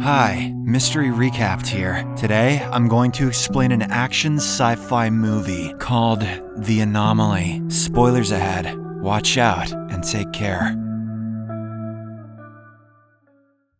Hi, Mystery Recapped here. Today, I'm going to explain an action sci-fi movie called The Anomaly. Spoilers ahead. Watch out and take care.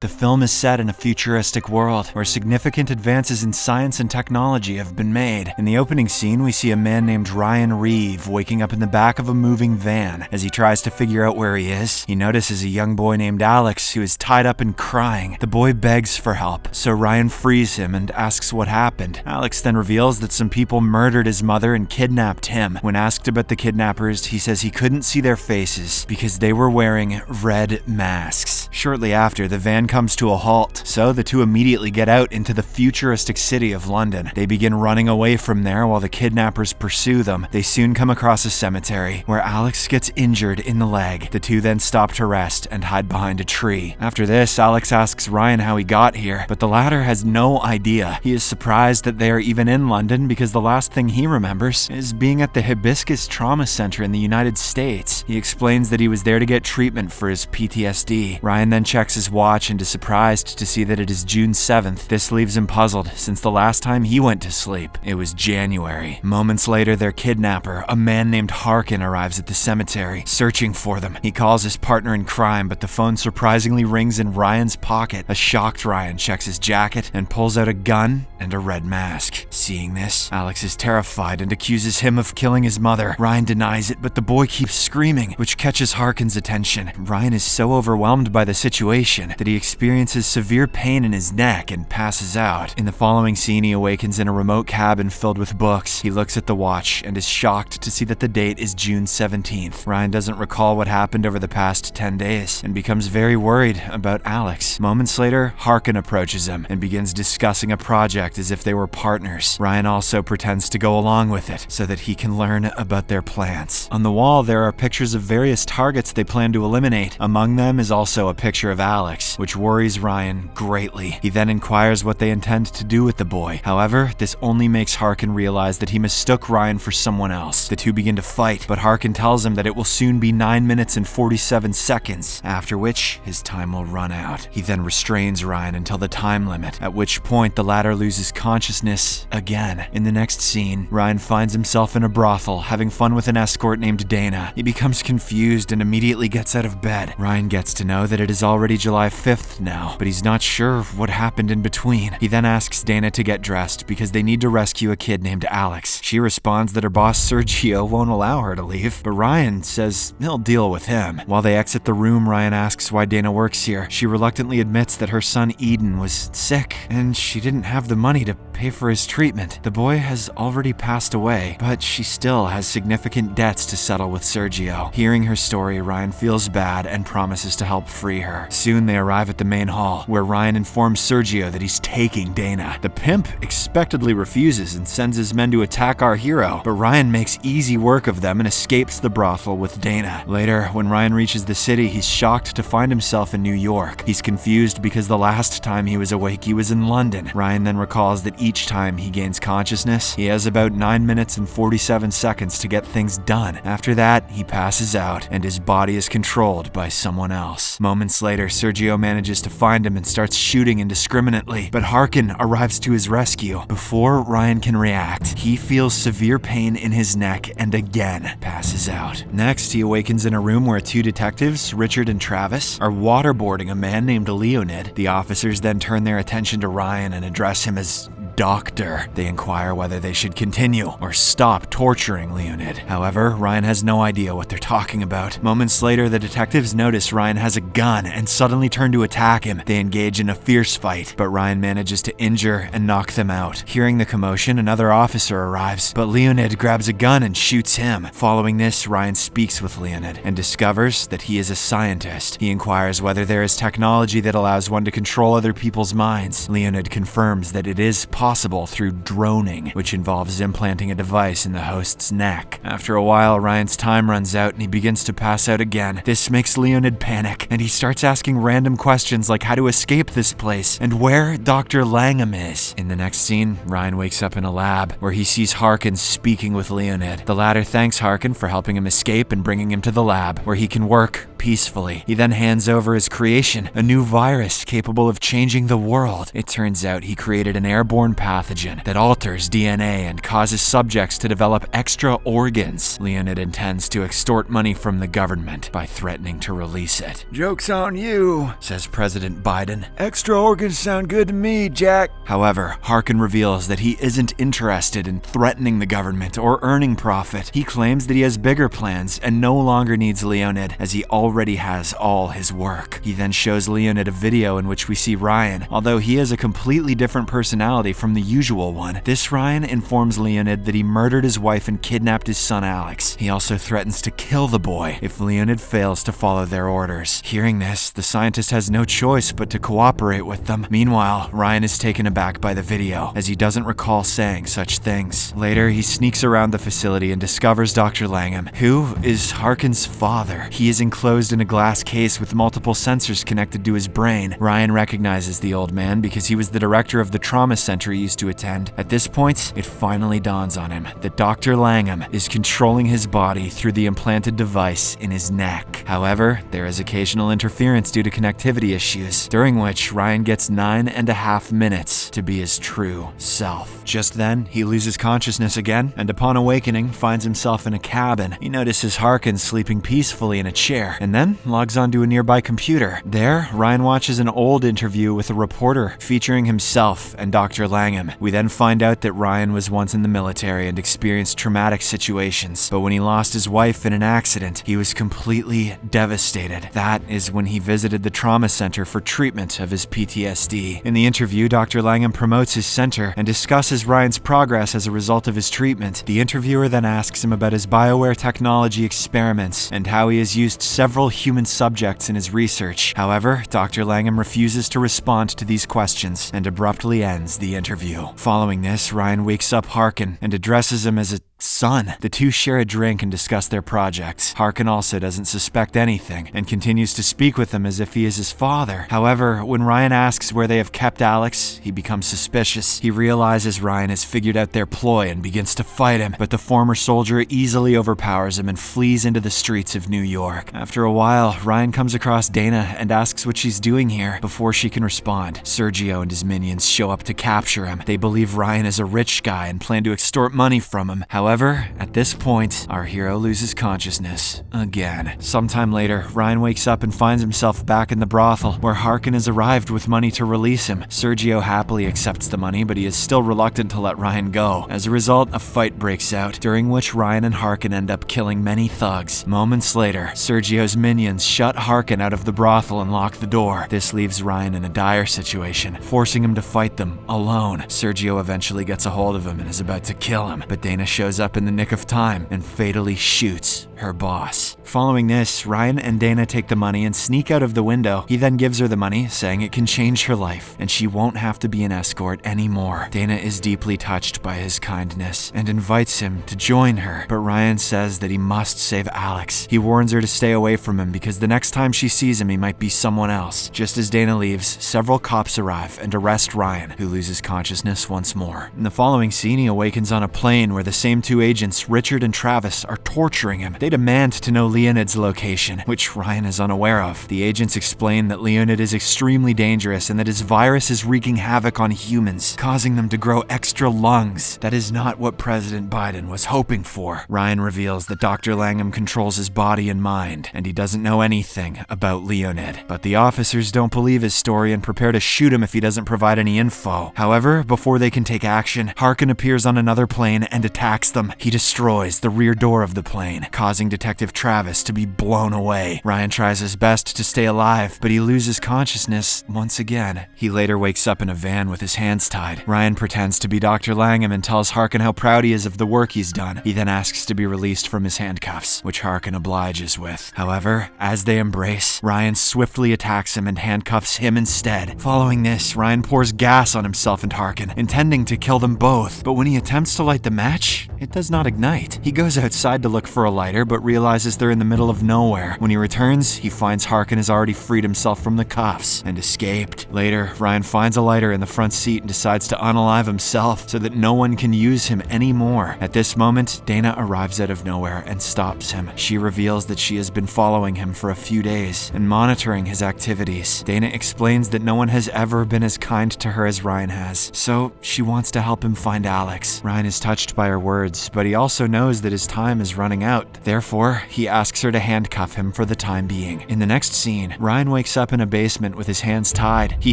The film is set in a futuristic world where significant advances in science and technology have been made. In the opening scene, we see a man named Ryan Reeve waking up in the back of a moving van. As he tries to figure out where he is, he notices a young boy named Alex who is tied up and crying. The boy begs for help, so Ryan frees him and asks what happened. Alex then reveals that some people murdered his mother and kidnapped him. When asked about the kidnappers, he says he couldn't see their faces because they were wearing red masks. Shortly after, the van comes to a halt, so the two immediately get out into the futuristic city of London. They begin running away from there while the kidnappers pursue them. They soon come across a cemetery where Alex gets injured in the leg. The two then stop to rest and hide behind a tree. After this, Alex asks Ryan how he got here, but the latter has no idea. He is surprised that they are even in London because the last thing he remembers is being at the Hibiscus Trauma Center in the United States. He explains that he was there to get treatment for his PTSD. Ryan then checks his watch and is surprised to see that it is June 7th. This leaves him puzzled, since the last time he went to sleep, it was January. Moments later, their kidnapper, a man named Harkin, arrives at the cemetery, searching for them. He calls his partner in crime, but the phone surprisingly rings in Ryan's pocket. A shocked Ryan checks his jacket and pulls out a gun and a red mask. Seeing this, Alex is terrified and accuses him of killing his mother. Ryan denies it, but the boy keeps screaming, which catches Harkin's attention. Ryan is so overwhelmed by the situation that he experiences severe pain in his neck and passes out. In the following scene, he awakens in a remote cabin filled with books. He looks at the watch and is shocked to see that the date is June 17th. Ryan doesn't recall what happened over the past 10 days and becomes very worried about Alex. Moments later, Harkin approaches him and begins discussing a project as if they were partners. Ryan also pretends to go along with it so that he can learn about their plans. On the wall, there are pictures of various targets they plan to eliminate. Among them is also a picture of Alex, which worries Ryan greatly. He then inquires what they intend to do with the boy. However, this only makes Harkin realize that he mistook Ryan for someone else. The two begin to fight, but Harkin tells him that it will soon be 9 minutes and 47 seconds, after which his time will run out. He then restrains Ryan until the time limit, at which point the latter loses consciousness again. In the next scene, Ryan finds himself in a brothel, having fun with an escort named Dana. He becomes confused and immediately gets out of bed. Ryan gets to know that it is already July 5th now, but he's not sure what happened in between. He then asks Dana to get dressed because they need to rescue a kid named Alex. She responds that her boss Sergio won't allow her to leave, but Ryan says he'll deal with him. While they exit the room, Ryan asks why Dana works here. She reluctantly admits that her son Eden was sick and she didn't have the money to pay for his treatment. The boy has already passed away, but she still has significant debts to settle with Sergio. Hearing her story, Ryan feels bad and promises to help free her. Soon they arrive at the main hall, where Ryan informs Sergio that he's taking Dana. The pimp expectedly refuses and sends his men to attack our hero, but Ryan makes easy work of them and escapes the brothel with Dana. Later, when Ryan reaches the city, he's shocked to find himself in New York. He's confused because the last time he was awake, he was in London. Ryan then recalls that each time he gains consciousness, he has about 9 minutes and 47 seconds to get things done. After that, he passes out, and his body is controlled by someone else. Moments later, Sergio manages to find him and starts shooting indiscriminately, but Harkin arrives to his rescue. Before Ryan can react, he feels severe pain in his neck and again passes out. Next, he awakens in a room where two detectives, Richard and Travis, are waterboarding a man named Leonid. The officers then turn their attention to Ryan and address him as Doctor. They inquire whether they should continue or stop torturing Leonid. However, Ryan has no idea what they're talking about. Moments later, the detectives notice Ryan has a gun and suddenly turn to attack him. They engage in a fierce fight, but Ryan manages to injure and knock them out. Hearing the commotion, another officer arrives, but Leonid grabs a gun and shoots him. Following this, Ryan speaks with Leonid and discovers that he is a scientist. He inquires whether there is technology that allows one to control other people's minds. Leonid confirms that it is possible possible through droning, which involves implanting a device in the host's neck. After a while, Ryan's time runs out and he begins to pass out again. This makes Leonid panic, and he starts asking random questions like how to escape this place and where Dr. Langham is. In the next scene, Ryan wakes up in a lab where he sees Harkin speaking with Leonid. The latter thanks Harkin for helping him escape and bringing him to the lab where he can work peacefully. He then hands over his creation, a new virus capable of changing the world. It turns out he created an airborne pathogen that alters DNA and causes subjects to develop extra organs. Leonid intends to extort money from the government by threatening to release it. "Joke's on you," says President Biden. "Extra organs sound good to me, Jack." However, Harkin reveals that he isn't interested in threatening the government or earning profit. He claims that he has bigger plans and no longer needs Leonid, as he already has all his work. He then shows Leonid a video in which we see Ryan. Although he has a completely different personality from the usual one, this Ryan informs Leonid that he murdered his wife and kidnapped his son Alex. He also threatens to kill the boy if Leonid fails to follow their orders. Hearing this, the scientist has no choice but to cooperate with them. Meanwhile, Ryan is taken aback by the video, as he doesn't recall saying such things. Later, he sneaks around the facility and discovers Dr. Langham, who is Harkin's father. He is enclosed in a glass case with multiple sensors connected to his brain. Ryan recognizes the old man because he was the director of the trauma center he used to attend. At this point, it finally dawns on him that Dr. Langham is controlling his body through the implanted device in his neck. However, there is occasional interference due to connectivity issues, during which Ryan gets 9.5 minutes to be his true self. Just then, he loses consciousness again, and upon awakening, finds himself in a cabin. He notices Harkin sleeping peacefully in a chair, and then logs onto a nearby computer. There, Ryan watches an old interview with a reporter featuring himself and Dr. Langham. We then find out that Ryan was once in the military and experienced traumatic situations, but when he lost his wife in an accident, he was completely devastated. That is when he visited the trauma center for treatment of his PTSD. In the interview, Dr. Langham promotes his center and discusses Ryan's progress as a result of his treatment. The interviewer then asks him about his BioWare technology experiments and how he has used several human subjects in his research. However, Dr. Langham refuses to respond to these questions and abruptly ends the interview. Following this, Ryan wakes up Harkin and addresses him as a son. The two share a drink and discuss their projects. Harkin also doesn't suspect anything and continues to speak with him as if he is his father. However, when Ryan asks where they have kept Alex, he becomes suspicious. He realizes Ryan has figured out their ploy and begins to fight him, but the former soldier easily overpowers him and flees into the streets of New York. After a while, Ryan comes across Dana and asks what she's doing here. Before she can respond, Sergio and his minions show up to capture him. They believe Ryan is a rich guy and plan to extort money from him. However, at this point, our hero loses consciousness again. Sometime later, Ryan wakes up and finds himself back in the brothel, where Harkin has arrived with money to release him. Sergio happily accepts the money, but he is still reluctant to let Ryan go. As a result, a fight breaks out, during which Ryan and Harkin end up killing many thugs. Moments later, Sergio's minions shut Harkin out of the brothel and lock the door. This leaves Ryan in a dire situation, forcing him to fight them alone. Sergio eventually gets a hold of him and is about to kill him, but Dana shows up in the nick of time and fatally shoots her boss. Following this, Ryan and Dana take the money and sneak out of the window. He then gives her the money, saying it can change her life and she won't have to be an escort anymore. Dana is deeply touched by his kindness and invites him to join her, but Ryan says that he must save Alex. He warns her to stay away from him because the next time she sees him, he might be someone else. Just as Dana leaves, several cops arrive and arrest Ryan, who loses consciousness once more. In the following scene, he awakens on a plane where the same two agents, Richard and Travis, are torturing him. They demand to know Leonid's location, which Ryan is unaware of. The agents explain that Leonid is extremely dangerous and that his virus is wreaking havoc on humans, causing them to grow extra lungs. That is not what President Biden was hoping for. Ryan reveals that Dr. Langham controls his body and mind, and he doesn't know anything about Leonid. But the officers don't believe his story and prepare to shoot him if he doesn't provide any info. However, before they can take action, Harkin appears on another plane and attacks them. them, he destroys the rear door of the plane, causing Detective Travis to be blown away. Ryan tries his best to stay alive, but he loses consciousness once again. He later wakes up in a van with his hands tied. Ryan pretends to be Dr. Langham and tells Harkin how proud he is of the work he's done. He then asks to be released from his handcuffs, which Harkin obliges with. However, as they embrace, Ryan swiftly attacks him and handcuffs him instead. Following this, Ryan pours gas on himself and Harkin, intending to kill them both, but when he attempts to light the match, it does not ignite. He goes outside to look for a lighter, but realizes they're in the middle of nowhere. When he returns, he finds Harkin has already freed himself from the cuffs and escaped. Later, Ryan finds a lighter in the front seat and decides to unalive himself so that no one can use him anymore. At this moment, Dana arrives out of nowhere and stops him. She reveals that she has been following him for a few days and monitoring his activities. Dana explains that no one has ever been as kind to her as Ryan has, so she wants to help him find Alex. Ryan is touched by her words, but he also knows that his time is running out. Therefore, he asks her to handcuff him for the time being. In the next scene, Ryan wakes up in a basement with his hands tied. He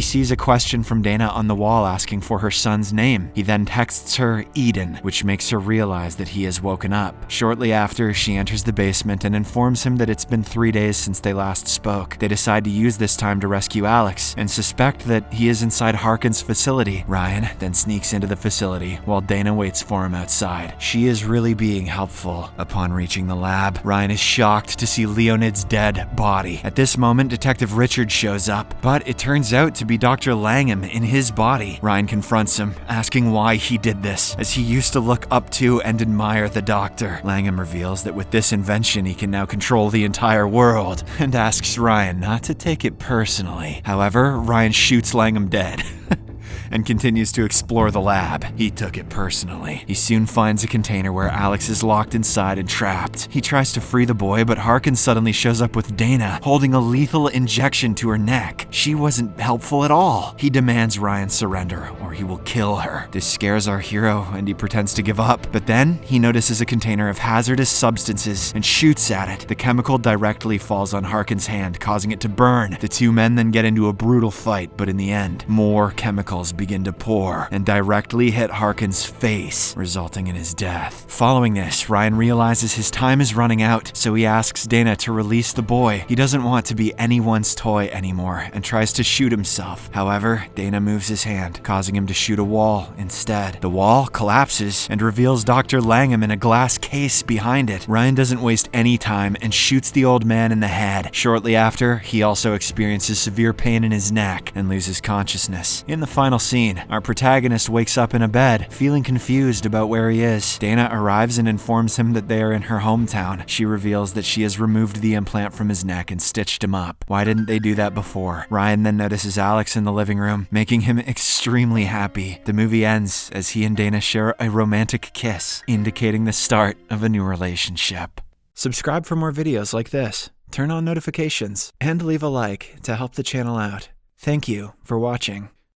sees a question from Dana on the wall asking for her son's name. He then texts her Eden, which makes her realize that he has woken up. Shortly after, she enters the basement and informs him that it's been 3 days since they last spoke. They decide to use this time to rescue Alex and suspect that he is inside Harkin's facility. Ryan then sneaks into the facility while Dana waits for him outside. She is really being helpful. Upon reaching the lab, Ryan is shocked to see Leonid's dead body. At this moment, Detective Richard shows up, but it turns out to be Dr. Langham in his body. Ryan confronts him, asking why he did this, as he used to look up to and admire the doctor. Langham reveals that with this invention he can now control the entire world, and asks Ryan not to take it personally. However, Ryan shoots Langham dead. And continues to explore the lab. He took it personally. He soon finds a container where Alex is locked inside and trapped. He tries to free the boy, but Harkin suddenly shows up with Dana, holding a lethal injection to her neck. She wasn't helpful at all. He demands Ryan surrender, or he will kill her. This scares our hero, and he pretends to give up. But then, he notices a container of hazardous substances and shoots at it. The chemical directly falls on Harkin's hand, causing it to burn. The two men then get into a brutal fight, but in the end, more chemicals begin to pour and directly hit Harkin's face, resulting in his death. Following this, Ryan realizes his time is running out, so he asks Dana to release the boy. He doesn't want to be anyone's toy anymore and tries to shoot himself. However, Dana moves his hand, causing him to shoot a wall instead. The wall collapses and reveals Dr. Langham in a glass case behind it. Ryan doesn't waste any time and shoots the old man in the head. Shortly after, he also experiences severe pain in his neck and loses consciousness. In the final scene, our protagonist wakes up in a bed, feeling confused about where he is. Dana arrives and informs him that they are in her hometown. She reveals that she has removed the implant from his neck and stitched him up. Why didn't they do that before? Ryan then notices Alex in the living room, making him extremely happy. The movie ends as he and Dana share a romantic kiss, indicating the start of a new relationship. Subscribe for more videos like this, turn on notifications, and leave a like to help the channel out. Thank you for watching.